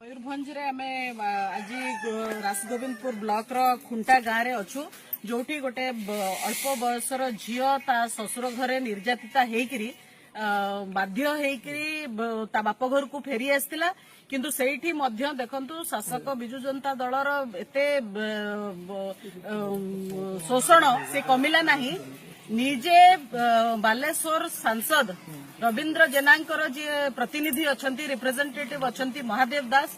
मयूरभंज रे आमे आज रासगोविंदपुर ब्लॉक रो खुंटा गाँव रे अच्छु जोठी गोटे अल्प बयसर झील ता ससुर घरे निर्यातिता हेकरी बाध्य हेकरी ता बाप घर को फेरी आसला किंतु सेठी मध्य देखंतु शासक बिजु जनता दलर एते शोषण से कमिला नहीं। निजे बालेश्वर सांसद रवींद्र जेनांकर जी प्रतिनिधि अच्छंती रिप्रेजेंटेटिव अच्छंती महादेव दास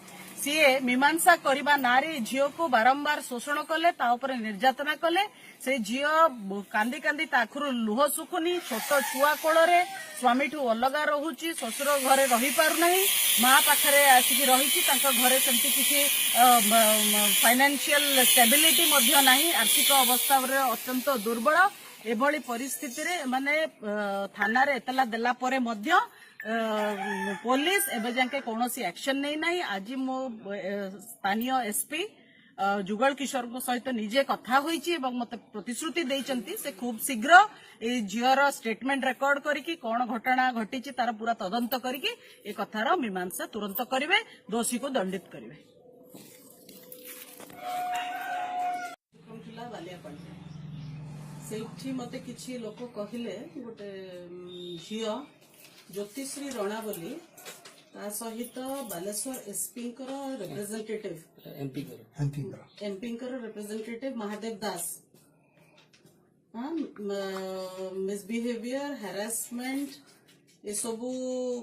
सीए मीमांसा करबा नारी झील को बारंबार शोषण कले ता ऊपर निर्यातना कले से झील कांदी कांदी ताखुर लुह सुखुनी छोट छुआ कोଳରେ स्वामी ठू अलगा रहुची ससुर घरे रही पार नहीं माँ पाखरे आसिकी रही घरे सेमती किसी फाइनेंशियल स्टेबिलिटी मध्य नहीं आर्थिक अवस्था अत्यंत दुर्बल एभली परिस्थिति रे माने थाना रे एतला देला परे मध्य पुलिस एबे जाके कोनोसी एक्शन नहीं नाही। आज मो स्थानीय एसपी जुगल किशोर को सहित निजे कथा होईची एवं मते प्रतिश्रुति देइचंती से खूब शीघ्र ए झियर स्टेटमेंट रेकॉर्ड करिकी कोन घटना घटिची तार पूरा तदंत करिकी ए कथार मीमांसा तुरंत करिवे दोषी को दंडित करिवे। सेठी मते किछि लोक कहिले गोटे झिय ज्योतिश्री रणा बोली ता सहित Baleshwar SP representative MP representative Mahadev Das misbehaviour harassment ये सबू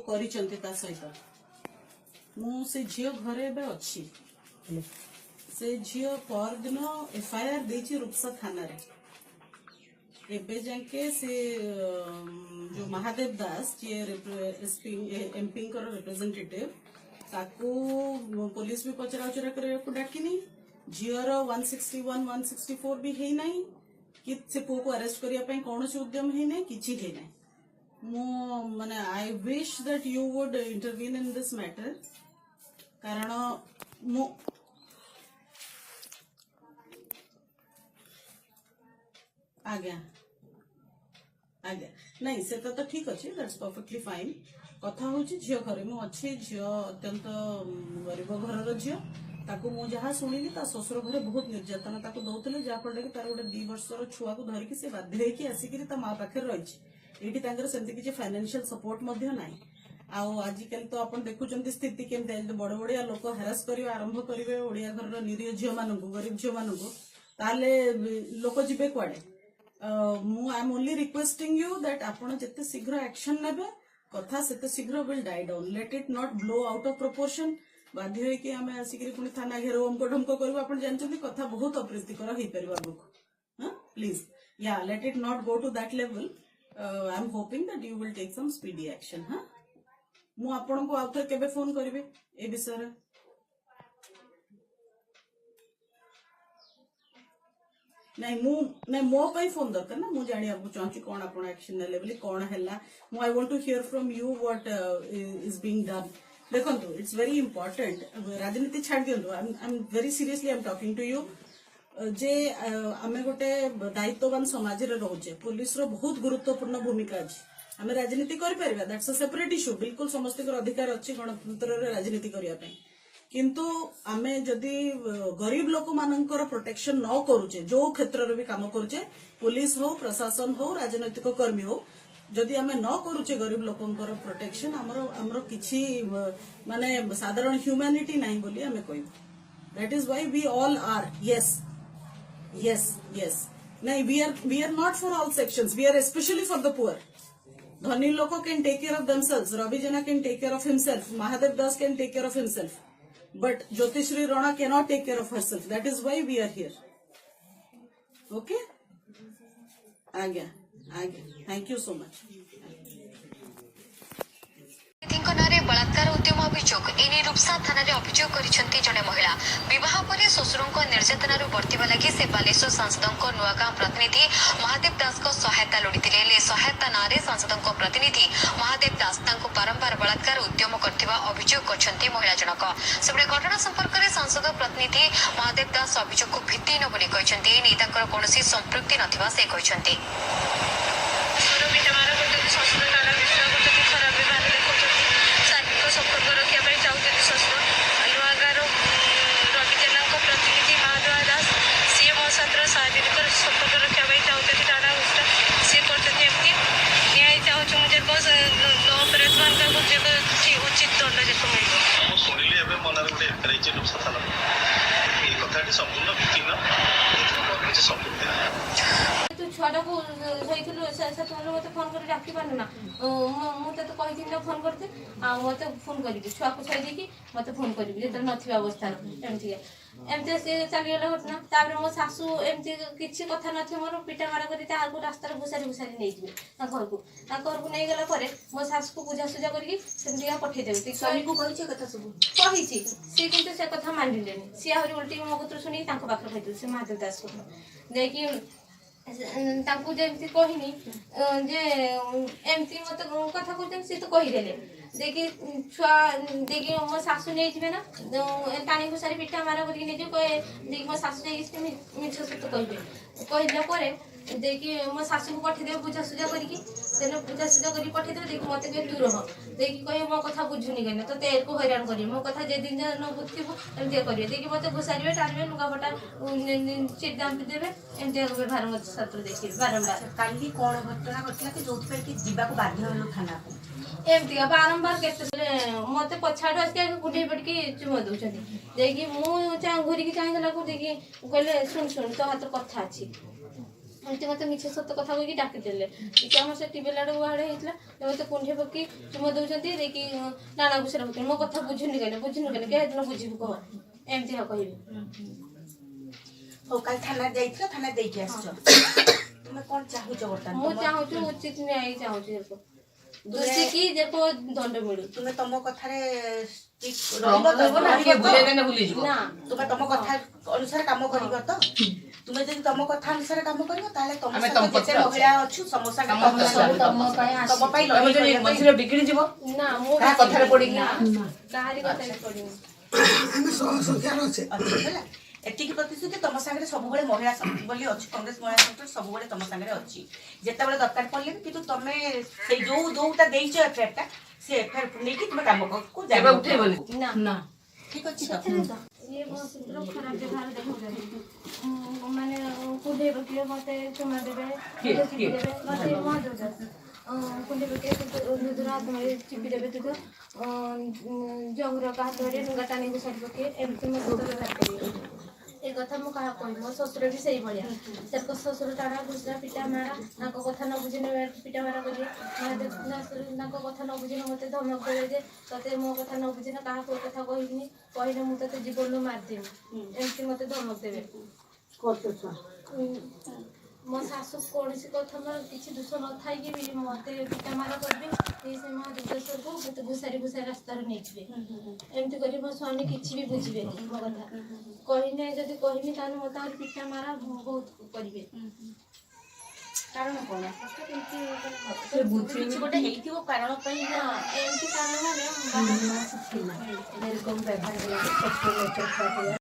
करिसंती ता सहित मु से झिय घरे एबे अछि से झिय पर दिन एफआईआर देछि रूपसा थाना रे एबे जाके से जो महादेव दास जी एमपी रिप्रेजेंटेटिव ताकू पुलिस भी पचरा उचरा कर डाकिनी झीर 161 164 भी है नहीं कि से पुओ को अरेस्ट करने कौन से उद्यम है नहीं किसी है नहीं। मो माने I wish that you would intervene in this matter कारण मो आज्ञा आज्ञा नहीं से तो ठीक अच्छे दैट्स परफेक्टली फाइन कथा हूँ झील घरे मु अच्छी झील अत्यंत गरीब घर झील ताकू मु जहाँ शुणिली ता ससुर घरे बहुत निर्यातना ताकू दौले जहाँफल कि तार गोटे 2 वर्षर छुआ को धरिकी से बाध्य होगी आसिक माँ पाखे रही सेमती किसी फाइनेंशियल सपोर्ट नहीं आजिकल तो आप देखुं स्थिति केमती बड़ बड़िया लोक हेरास करने आरंभ करेंगे ओडिया घर निरीह झील मान गरीब झील मान लोक जीवे कुआडे मु I am only requesting you that आपण जिते शीघ्र एक्शन नेबे कथा सेते शीघ्र will die down let it not blow out of proportion बाध्य होई कि हमें आसिक पुणी थाना घेरो हमको ढमको करबो आपण जानचंती कथा बहुत अप्रीतिकर होई परबा बुक हां प्लीज या let it not go to that level I am hoping that you will take some speedy action. हां मु आपण को आउथर केबे फोन करबे ए विषय रे नहीं मो पाई फोन दरकार ना मु जानिया चाहूँ कौन आप एक्शन नेले बोली कौन हैला मु I want to hear from you what is being done. देखंतु इट्स वेरी इंपोर्टेंट राजनीति छाड़ दियंतु I am very seriously I am talking to you जे आमे गोटे दायित्ववान समाज रे रहउचे पुलिस रो बहुत गुरुत्वपूर्ण भूमिका अछि आमे राजनीति करि परिबा दैट्स अ सेपरेट इश्यू बिल्कुल समस्त को अधिकार अछि गणतंत्र रे राजनीति करिया पे किंतु आमे जदि गरीब लोक मानकर प्रोटेक्शन न करूचे जो क्षेत्र रे भी काम करूचे पुलिस हो प्रशासन हो राजनैतिक कर्मी हो जदि आमे न करूचे गरीब लोकंकर प्रोटेक्शन हमरो किछि माने साधारण ह्यूमैनिटी नहीं बोली आमे कहबो that is why we all are yes yes yes नहीं we are not for all sections we are specially for the poor धनी लोक can take care of themselves Ravi Jena can take care of himself Mahadev Das can take care of himself but Jyotishri Rana cannot take care of herself. That is why we are here. Okay? Agya. Thank you so much. बलात्कार उद्यम अभियोग एने रूपसा थाना अभियोग कर जड़े महिला बह पर शशुर निर्यातन बर्तवा लगी से बालेश्वर सांसद नुआगां प्रतिनिधि महादेव दास सहायता लोड़ी सहायता ना सांसद प्रतिनिधि महादेव दास बारंबार बलात्कार उद्यम करथिबा अभियोग कर महिला जनक सेबड़े घटना संपर्क में सांसद प्रतिनिधि महादेव दास अभियोग को भित्तिहीन बोली कौन संपृक्ति नथिबा से कहते खराब व्यवहार देखते शारीरिक संपर्क रखा चाहते शशुर रूपसा थाना ये कथाटी संपूर्ण विकीर्ण କିଛି ସମ୍ପୂର୍ଣ୍ଣ ତୁ ଛୁଆଟାକୁ ଶୋଇଥିଲୁ ସେତେବେଳେ ମୋତେ ଫୋନ୍ କରି ଡାକି ପାରୁନୁ ନା ମୁଁ ତତେ କହିଥିଲି ନା ଫୋନ୍ କରିତେ ଆଉ ମୋତେ ଫୋନ୍ କରିବି ଛୁଆକୁ ଛାଡ଼ି ଦେଇକି ମୋତେ ଫୋନ୍ କରିବି ଯେତେବେଳେ ନଥିବା ଅବସ୍ଥାରେ ଏମିତି ସେ ଚାଲିଗଲା ଘଟଣା। ତାପରେ ମୋ ଶାଶୁ ଏମିତି କିଛି କଥା ନଥିବ ମୋର ପିଟା ମାରା କରି ତାକୁ ରାସ୍ତାରେ ଭୁସାରି ନେଇଯିବେ ତାଙ୍କ ଘରକୁ ନେଇଗଲା ପରେ ମୋ ଶାଶୁକୁ ବୁଝାସୁଝା କରିକି ସେମିତିକା ପଠେଇଦେବେ। ସ୍ୱାମୀକୁ କହିଛି କଥା ସବୁ କହିଛି ସିଏ କିନ୍ତୁ ସେ କଥା ମାନିଲେନି। ସିଏ ଆହୁରି ଓଲଟି ମୋ କତରୁ ଶୁଣିକି ତାଙ୍କ ପାଖରେ କହିଦେବେ ସେ ମହାଦେବ ଦାସ କଥା ଯାଇକି ତାଙ୍କୁ ଯେମିତି କହିନି ଯେ ଏମିତି ମୋତେ କଥା କହୁଛନ୍ତି ସିଏ ତ କହିଦେଲେ ଦେଇକି ଛୁଆ ଦେଇକି ମୋ ଶାଶୁ ନେଇଯିବେ ନା ଟାଣି ଘୁଷାରି ପିଠା ମାରା କରିକି ନେଇଯିବେ ଦେଇକି ମୋ ଶାଶୁ ଯାଇକି ମିଛ ସତ କହିବେ କହିଲା ପରେ ଦେଇକି ମୋ ଶାଶୁକୁ ପଠେଇଦେବେ ବୁଝାସୁଝା କରିକି ସେଦିନ ବୁଝାସୁଝା କରିକି ପଠେଇଦେବେ ଦେଇକି ମୋତେ କହିବେ ତୁ ରହ ଦେଇକି କହିବେ ମୋ କଥା ବୁଝୁନି କହିଲେ ତୋତେ ଏକୁ ହଇରାଣ କରିବେ ମୋ କଥା ଯେ ଦିନ ନ ବୁଝିଥିବୁ ଏମିତି କରିବେ ଦେଇକି ମୋତେ ଘୋଷାରିବେ ଟାଣିବେ ଲୁଗାପଟା ଚିଟ୍ ଦାମ୍ପି ଦେବେ ଏମିତି ବ୍ୟବହାର ମୋ ଶାଶୁ ଦେଖିବେ ବାରମ୍ବାର। କାଲି କ'ଣ ଘଟଣା ଘଟିଲା କି ଯୋଉଥିପାଇଁ କି ଯିବାକୁ ବାଧ୍ୟ ହେଲୁ ଥାନାକୁ? ଏମିତିକା ବାରମ୍ବାର କେତେବେଳେ ମୋତେ ପଛଆଡ଼ୁ ଆସିକି କୁଣ୍ଡେଇ ପଡ଼ିକି ଚୁମ ଦେଉଛନ୍ତି ଦେଇକି ମୁଁ ଘୁରିକି ଚାହିଁଦେଲାକୁ ଦେଇକି କହିଲେ ଶୁଣ ତୋ ହାତରେ କଥା ଅଛି ଏମିତି ମୋତେ ମିଛ ସତ କଥା କହିକି ଡାକିଦେଲେ ଟିକେ ଆମର ସେ ଟିଭି ଲାଡ଼ୁ ବାହାଡ଼େ ହେଇଥିଲା ମୋତେ କୁଣ୍ଢେଇ ପକି ଚୁମ ଦେଉଛନ୍ତି ଦେଇକି ନାନା ଘୁଷାରି ହେଉଛନ୍ତି ମୋ କଥା ବୁଝୁନି କହିଲେ କେଦିନ ବୁଝିବୁ କହ ଏମିତି କହିବି। ହଉ କାଲି ଥାନା ଯାଇଥିଲ ଥାନା ଦେଇକି ଆସିଛ ତୁମେ କ'ଣ ଚାହୁଁଛ ବର୍ତ୍ତମାନ? ମୁଁ ଚାହୁଁଛି ଉଚିତ ନ୍ୟାୟ ଚାହୁଁଛି ଦୋଷୀକି ଯେପରି ଦଣ୍ଡ ମିଳୁ। ତୁମେ ତମ କଥାରେ ତୁମେ ତମ କଥା ଅନୁସାରେ କାମ କରିବ ତ? ତୁମେ ଯଦି ତମ କଥା ଅନୁସାରେ କାମ କରିବ ତାହେଲେ ତମ ଯେତେ ମହିଳା ଅଛୁ ସମସ୍ତେ ତମ ପାଇଁ ମଝିରେ ବିଗିଡି ଯିବ ନା ମୁଁ କାହା କଥାରେ ପଡିକି କାହାରି କଥାରେ ପଡିନି ହେଲା। ଏତିକି ପ୍ରତିଶ୍ରୁତି ତମ ସାଙ୍ଗରେ ସବୁବେଳେ ମହିଳା ବୋଲି ଅଛି କଂଗ୍ରେସ ମହିଳା ସଂଗଠନ ସବୁବେଳେ ତମ ସାଙ୍ଗରେ ଅଛି ଯେତେବେଳେ ଦରକାର ପଡ଼ିଲେ ବି କିନ୍ତୁ ତମେ ସେଇ ଯୋଉଟା ଦେଇଛ ଏଫଆଇଆରଟା ସେ ଏଫଆଇଆର ନେଇକି ତୁମେ କାମ ଉଠେଇବନି ନା ଠିକ ଅଛି ତ? ଇଏ ଖରାପ ବ୍ୟବହାର ଦେଖୁଛନ୍ତି ମାନେ କୁଣ୍ଡେଇ ପକେଇବେ ମୋତେ ଚୁମା ଦେବେ ଦେବେ ମୋତେ ମହାଦେବ ଦାସ କୁଣ୍ଡେଇ ପକେଇବେ ଦୁଧର ହାତ ମାରି ଚିପି ଦେବେ ଦୁଧ ଜଙ୍ଗୁର ହାତ ମାରି ଲୁଗା ଟାଣି ଘୋଷାରି ପକେଇବେ ଏମିତି ମୋ ସହିତ ବ୍ୟବହାର କରିବେ। ଏ କଥା ମୁଁ କାହାକୁ କହିବି ମୋ ଶ୍ୱଶୁର ବି ସେଇଭଳିଆ ତାଙ୍କ ଶ୍ୱଶୁର ଟାଣା ଘୁଷରା ପିଟା ମାରା ତାଙ୍କ କଥା ନ ବୁଝିନେ ପିଟା ମାରା କରିବେ ତାଙ୍କ କଥା ନ ବୁଝିନେ ମୋତେ ଧମକ ଦେବେ ଯେ ତତେ ମୋ କଥା ନ ବୁଝିନେ କାହାକୁ ଏ କଥା କହିବିନି କହିଲେ ମୁଁ ତତେ ଜୀବନରୁ ମାରିଦେବି ଏମିତି ମୋତେ ଧମକ ଦେବେ। ମୋ ଶାଶୁ କୌଣସି କଥା ମୋର କିଛି ଦୋଷ ନଥାଇକି ବି ମୋତେ ପିଟା ମାରା କରିବେ ସେ ମହାଦେବକୁ ମୋତେ ଘୁଷାରି ରାସ୍ତାରୁ ନେଇଯିବେ ଏମିତି କରି ମୋ ସ୍ୱାମୀ କିଛି ବି ବୁଝିବେନି ମୋ କଥା କହିନେ ଯଦି କହିବି ତାହେଲେ ମୋତେ ଆହୁରି ପିଟା ମାରା ବହୁତ କରିବେ। କାରଣ କ'ଣ କିଛି ଗୋଟେ ହେଇଥିବ କାରଣ ପାଇଁ ଏମିତି କାରଣ ମାନେ